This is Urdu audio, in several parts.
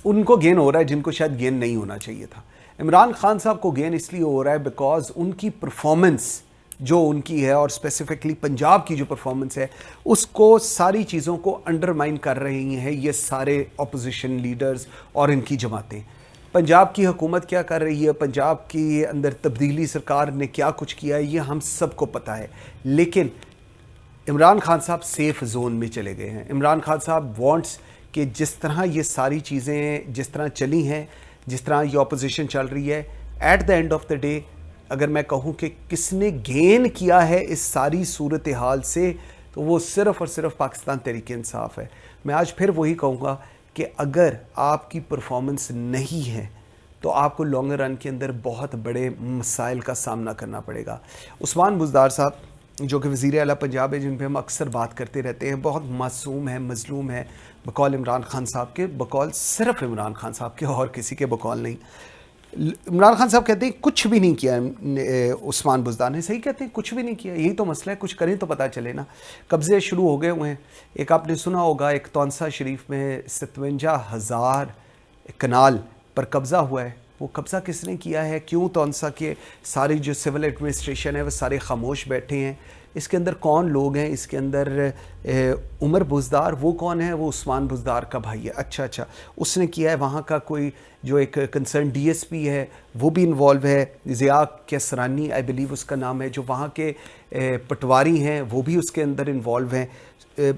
ان کو گین ہو رہا ہے جن کو شاید گین نہیں ہونا چاہیے تھا. عمران خان صاحب کو گین اس لیے ہو رہا ہے بیکاز ان کی پرفارمنس جو ان کی ہے، اور اسپیسیفکلی پنجاب کی جو پرفارمنس ہے، اس کو ساری چیزوں کو انڈرمائن کر رہی ہیں یہ سارے اپوزیشن لیڈرز اور ان کی جماعتیں. پنجاب کی حکومت کیا کر رہی ہے، پنجاب کی اندر تبدیلی سرکار نے کیا کچھ کیا ہے، یہ ہم سب کو پتہ ہے. لیکن عمران خان صاحب سیف زون میں چلے گئے ہیں. عمران خان صاحب وانٹس کہ جس طرح یہ ساری چیزیں جس طرح چلی ہیں، جس طرح یہ اپوزیشن چل رہی ہے، at the end of the day اگر میں کہوں کہ کس نے گین کیا ہے اس ساری صورتحال سے، تو وہ صرف اور صرف پاکستان تحریک انصاف ہے. میں آج پھر وہی کہوں گا کہ اگر آپ کی پرفارمنس نہیں ہے تو آپ کو لانگ رن کے اندر بہت بڑے مسائل کا سامنا کرنا پڑے گا. عثمان بزدار صاحب جو کہ وزیر اعلیٰ پنجاب ہے، جن پہ ہم اکثر بات کرتے رہتے ہیں، بہت معصوم ہے، مظلوم ہے بقول عمران خان صاحب کے، بقول صرف عمران خان صاحب کے اور کسی کے بقول نہیں. عمران خان صاحب کہتے ہیں کچھ بھی نہیں کیا. عثمان بزدار نے صحیح کہتے ہیں، کچھ بھی نہیں کیا. یہی تو مسئلہ ہے، کچھ کریں تو پتہ چلے نا. قبضے شروع ہو گئے ہوئے ہیں. ایک آپ نے سنا ہوگا ایک تونسا شریف میں 57,000 کنال پر قبضہ ہوا ہے. وہ قبضہ کس نے کیا ہے؟ کیوں تونسا کے سارے جو سول ایڈمنسٹریشن ہے وہ سارے خاموش بیٹھے ہیں؟ اس کے اندر کون لوگ ہیں؟ اس کے اندر عمر بزدار وہ کون ہے؟ وہ عثمان بزدار کا بھائی ہے. اچھا اس نے کیا ہے. وہاں کا کوئی جو ایک کنسرن ڈی ایس پی ہے وہ بھی انوالو ہے، ضیاء کیسرانی آئی بلیو اس کا نام ہے، جو وہاں کے پٹواری ہیں وہ بھی اس کے اندر انوالو ہیں.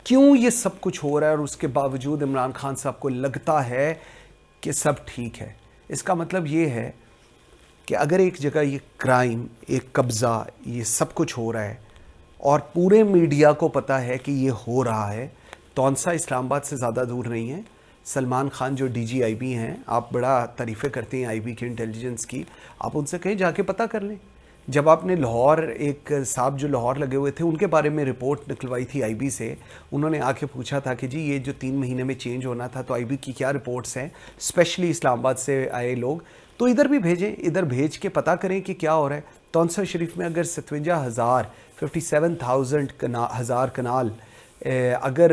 کیوں یہ سب کچھ ہو رہا ہے اور اس کے باوجود عمران خان صاحب کو لگتا ہے کہ سب ٹھیک ہے؟ اس کا مطلب یہ ہے کہ اگر ایک جگہ یہ کرائم، ایک قبضہ، یہ سب کچھ ہو رہا ہے اور پورے میڈیا کو پتہ ہے کہ یہ ہو رہا ہے، تونسا اسلام آباد سے زیادہ دور نہیں ہے. سلمان خان جو ڈی جی آئی بی ہیں، آپ بڑا تعریفیں کرتے ہیں آئی بی کی انٹیلیجنس کی، آپ ان سے کہیں جا کے پتہ کر لیں. جب آپ نے لاہور، ایک صاحب جو لاہور لگے ہوئے تھے ان کے بارے میں رپورٹ نکلوائی تھی آئی بی سے، انہوں نے آ کے پوچھا تھا کہ جی یہ جو 3 مہینے میں چینج ہونا تھا تو آئی بی کی کیا رپورٹس ہیں، اسپیشلی اسلام آباد سے آئے لوگ، تو ادھر بھی بھیجیں، ادھر بھیج کے پتہ کریں کہ کیا ہو رہا ہے. تونسا شریف میں اگر 57,000 کنال اگر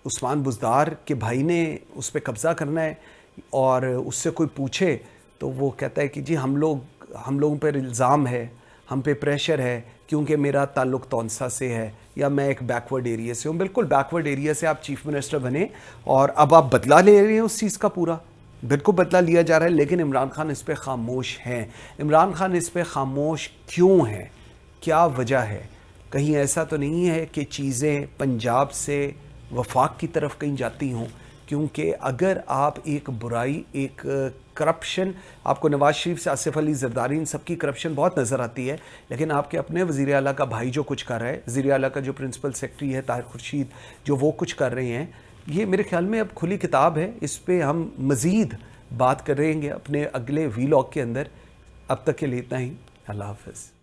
عثمان بزدار کے بھائی نے اس پہ قبضہ کرنا ہے اور اس سے کوئی پوچھے تو وہ کہتا ہے کہ جی ہم لوگوں پر الزام ہے، ہم پہ پریشر ہے کیونکہ میرا تعلق تونسا سے ہے یا میں ایک بیکورڈ ایریا سے ہوں. بالکل بیکورڈ ایریا سے آپ چیف منسٹر بنے اور اب آپ بدلہ لے رہے ہیں اس چیز کا، پورا بالکل بدلہ لیا جا رہا ہے. لیکن عمران خان اس پہ خاموش ہیں. عمران خان اس پہ خاموش کیوں ہیں؟ کیا وجہ ہے؟ کہیں ایسا تو نہیں ہے کہ چیزیں پنجاب سے وفاق کی طرف کہیں جاتی ہوں؟ کیونکہ اگر آپ ایک برائی، ایک کرپشن، آپ کو نواز شریف سے آصف علی زرداری ان سب کی کرپشن بہت نظر آتی ہے، لیکن آپ کے اپنے وزیر اعلیٰ کا بھائی جو کچھ کر رہا ہے، وزیر اعلیٰ کا جو پرنسپل سیکرٹری ہے طاہر خورشید، جو وہ کچھ کر رہے ہیں، یہ میرے خیال میں اب کھلی کتاب ہے. اس پہ ہم مزید بات کریں گے اپنے اگلے وی لاگ کے اندر. اب تک کے لیے اتنا ہی. اللہ حافظ.